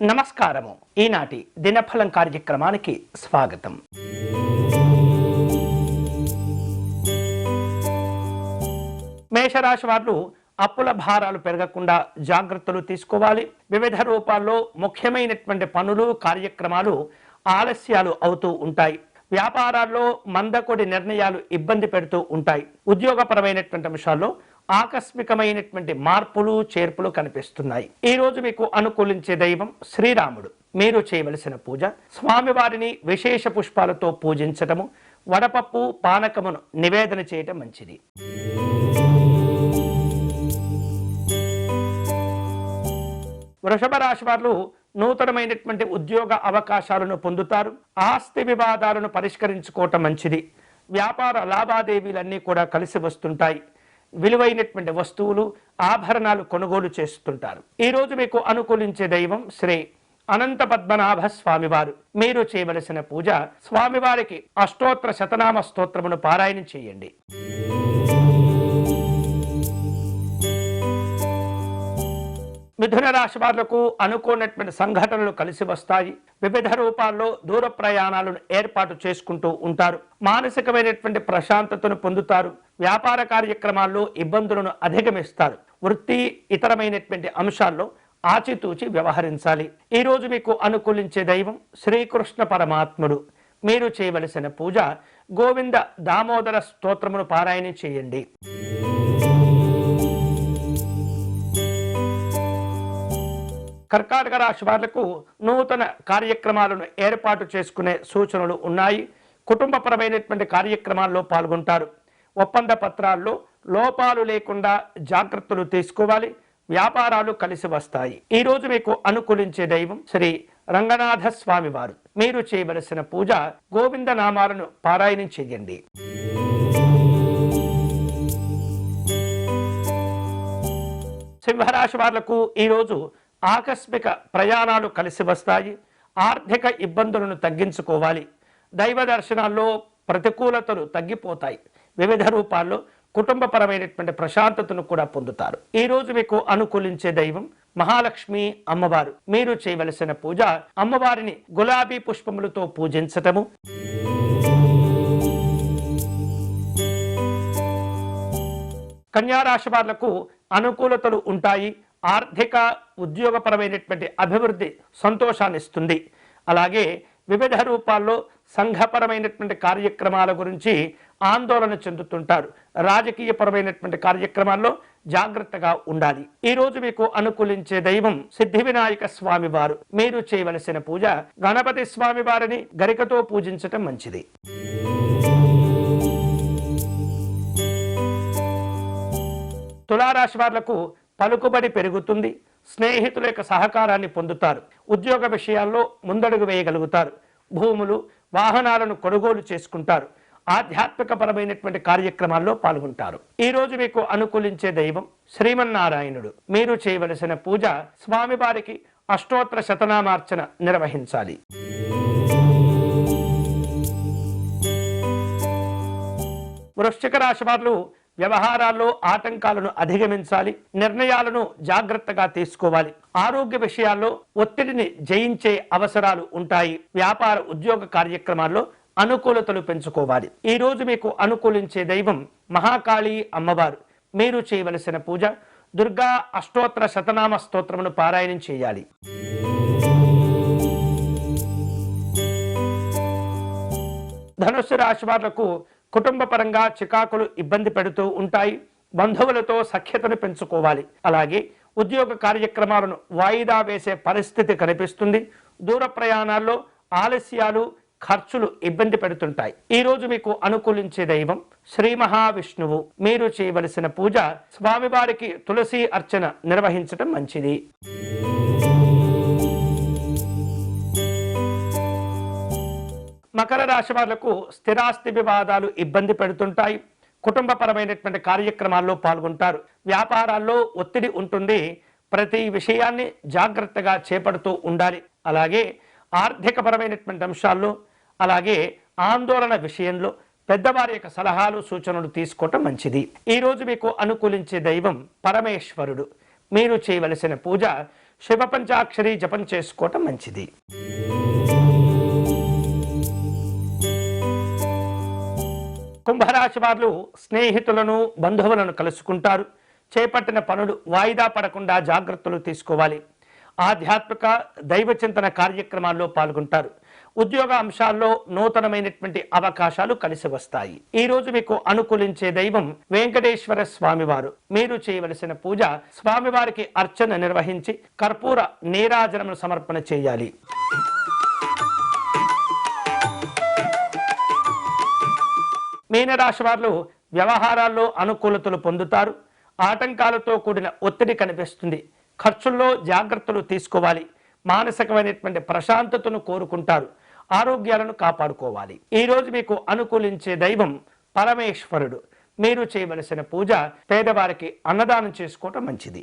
నమస్కారము. ఈనాటి దినఫలం కార్యక్రమానికి స్వాగతం. మేషరాశి వారు అప్పుల భారాలు పెరగకుండా జాగ్రత్తలు తీసుకోవాలి. వివిధ రూపాల్లో ముఖ్యమైనటువంటి పనులు కార్యక్రమాలు ఆలస్యాలు అవుతూ ఉంటాయి. వ్యాపారాల్లో మందకొడి నిర్ణయాలు ఇబ్బంది పెడుతూ ఉంటాయి. ఉద్యోగపరమైనటువంటి అంశాల్లో ఆకస్మికమైనటువంటి మార్పులు చేర్పులు కనిపిస్తున్నాయి. ఈ రోజు మీకు అనుకూలించే దైవం శ్రీరాముడు. మీరు చేయవలసిన పూజ స్వామివారిని విశేష పుష్పాలతో పూజించటము, వడపప్పు పానకమును నివేదన చేయటం మంచిది. వృషభ రాశి వారు నూతనమైనటువంటి ఉద్యోగ అవకాశాలను పొందుతారు. ఆస్తి వివాదాలను పరిష్కరించుకోవటం మంచిది. వ్యాపార లావాదేవీలన్నీ కూడా కలిసి వస్తుంటాయి. విలువైనటువంటి వస్తువులు ఆభరణాలు కొనుగోలు చేస్తుంటారు. ఈ రోజు మీకు అనుకూలించే దైవం శ్రీ అనంత పద్మనాభ స్వామివారు. మీరు చేయవలసిన పూజ స్వామివారికి అష్టోత్తర శతనామ స్తోత్రమును పారాయణం చేయండి. మిథున రాశి వాళ్లకు అనుకోనటువంటి సంఘటనలు కలిసి వస్తాయి. వివిధ రూపాల్లో దూర ప్రయాణాలను ఏర్పాటు చేసుకుంటూ ఉంటారు. మానసికమైనటువంటి ప్రశాంతతను పొందుతారు. వ్యాపార కార్యక్రమాల్లో ఇబ్బందులను అధిగమిస్తారు. వృత్తి ఇతరమైనటువంటి అంశాల్లో ఆచితూచి వ్యవహరించాలి. ఈ రోజు మీకు అనుకూలించే దైవం శ్రీకృష్ణ పరమాత్ముడు. మీరు చేయవలసిన పూజ గోవింద దామోదర స్తోత్రమును పారాయణం చేయండి. కర్కాటక రాశి వాళ్లకు నూతన కార్యక్రమాలను ఏర్పాటు చేసుకునే సూచనలు ఉన్నాయి. కుటుంబపరమైనటువంటి కార్యక్రమాల్లో పాల్గొంటారు. ఒప్పంద పత్రాల్లో లోపాలు లేకుండా జాగ్రత్తలు తీసుకోవాలి. వ్యాపారాలు కలిసి వస్తాయి. ఈ రోజు మీకు అనుకూలించే దైవం శ్రీ రంగనాథ స్వామివారు. మీరు చేయవలసిన పూజ గోవింద నామాలను పారాయణం చేయండి. సింహరాశి వాళ్లకు ఈరోజు ఆకస్మిక ప్రయాణాలు కలిసి వస్తాయి. ఆర్థిక ఇబ్బందులను తగ్గించుకోవాలి. దైవ దర్శనాల్లో ప్రతికూలతలు తగ్గిపోతాయి. వివిధ రూపాల్లో కుటుంబపరమైనటువంటి ప్రశాంతతను కూడా పొందుతారు. ఈ రోజు మీకు అనుకూలించే దైవం మహాలక్ష్మి అమ్మవారు. మీరు చేయవలసిన పూజ అమ్మవారిని గులాబీ పుష్పములతో పూజించటము. కన్యారాశి వాళ్లకు అనుకూలతలు ఉంటాయి. ఆర్థిక ఉద్యోగపరమైనటువంటి అభివృద్ధి సంతోషాన్ని ఇస్తుంది. అలాగే వివిధ రూపాల్లో సంఘపరమైనటువంటి కార్యక్రమాల గురించి ఆందోళన చెందుతుంటారు. రాజకీయపరమైనటువంటి కార్యక్రమాల్లో జాగ్రత్తగా ఉండాలి. ఈ రోజు మీకు అనుకూలించే దైవం సిద్ధి వినాయక స్వామివారు. మీరు చేయవలసిన పూజ గణపతి స్వామివారిని గరికతో పూజించటం మంచిది. తులారాశి వాళ్లకు పలుకుబడి పెరుగుతుంది. స్నేహితుల యొక్క సహకారాన్ని పొందుతారు. ఉద్యోగ విషయాల్లో ముందడుగు వేయగలుగుతారు. భూములు వాహనాలను కొనుగోలు చేసుకుంటారు. ఆధ్యాత్మిక పరమైనటువంటి కార్యక్రమాల్లో పాల్గొంటారు. ఈ రోజు మీకు అనుకూలించే దైవం శ్రీమన్నారాయణుడు. మీరు చేయవలసిన పూజ స్వామివారికి అష్టోత్తర శతనామార్చన నిర్వహించాలి. వృశ్చిక రాశి వారు వ్యవహారాల్లో ఆటంకాలను అధిగమించాలి. నిర్ణయాలను జాగ్రత్తగా తీసుకోవాలి. ఆరోగ్య విషయాల్లో ఒత్తిడిని జయించే అవసరాలు ఉంటాయి. వ్యాపార ఉద్యోగ కార్యక్రమాల్లో అనుకూలతలు పెంచుకోవాలి. ఈ రోజు మీకు అనుకూలించే దైవం మహాకాళి అమ్మవారు. మీరు చేయవలసిన పూజ దుర్గా అష్టోత్తర శతనామ స్తోత్రమును పారాయణం చేయాలి. ధనుస్సు రాశి వాళ్లకు కుటుంబ పరంగా చికాకులు ఇబ్బంది పెడుతూ ఉంటాయి. బంధువులతో సఖ్యతను పెంచుకోవాలి. అలాగే ఉద్యోగ కార్యక్రమాలను వాయిదా వేసే పరిస్థితి కనిపిస్తుంది. దూర ప్రయాణాల్లో ఆలస్యాలు ఖర్చులు ఇబ్బంది పెడుతుంటాయి. ఈ రోజు మీకు అనుకూలించే దైవం శ్రీ మహావిష్ణువు. మీరు చేయవలసిన పూజ స్వామివారికి తులసి అర్చన నిర్వహించడం మంచిది. మకర రాశి వాళ్లకు స్థిరాస్తి వివాదాలు ఇబ్బంది పెడుతుంటాయి. కుటుంబపరమైనటువంటి కార్యక్రమాల్లో పాల్గొంటారు. వ్యాపారాల్లో ఒత్తిడి ఉంటుంది. ప్రతి విషయాన్ని జాగ్రత్తగా చేపడుతూ ఉండాలి. అలాగే ఆర్థికపరమైనటువంటి అంశాల్లో అలాగే ఆందోళన విషయంలో పెద్దవారి యొక్క సలహాలు సూచనలు తీసుకోవటం మంచిది. ఈ రోజు మీకు అనుకూలించే దైవం పరమేశ్వరుడు. మీరు చేయవలసిన పూజ శివ పంచాక్షరి జపం చేసుకోవటం మంచిది. కుంభరాశి వారు స్నేహితులను బంధువులను కలుసుకుంటారు. చేపట్టిన పనులు వాయిదా పడకుండా జాగ్రత్తలు తీసుకోవాలి. ఆధ్యాత్మిక దైవ చింతన కార్యక్రమాల్లో పాల్గొంటారు. ఉద్యోగ అంశాల్లో నూతనమైనటువంటి అవకాశాలు కలిసి వస్తాయి. ఈ రోజు మీకు అనుకూలించే దైవం వెంకటేశ్వర స్వామివారు. మీరు చేయవలసిన పూజ స్వామివారికి అర్చన నిర్వహించి కర్పూర నీరాజనమును సమర్పణ చేయాలి. మీనరాశి వారు వ్యవహారాల్లో అనుకూలతలు పొందుతారు. ఆటంకాలతో కూడిన ఒత్తిడి కనిపిస్తుంది. ఖర్చుల్లో జాగ్రత్తలు తీసుకోవాలి. మానసికమైనటువంటి ప్రశాంతతను కోరుకుంటారు. ఆరోగ్యాలను కాపాడుకోవాలి. ఈ రోజు మీకు అనుకూలించే దైవం పరమేశ్వరుడు. మీరు చేయవలసిన పూజ పేదవారికి అన్నదానం చేసుకోవటం మంచిది.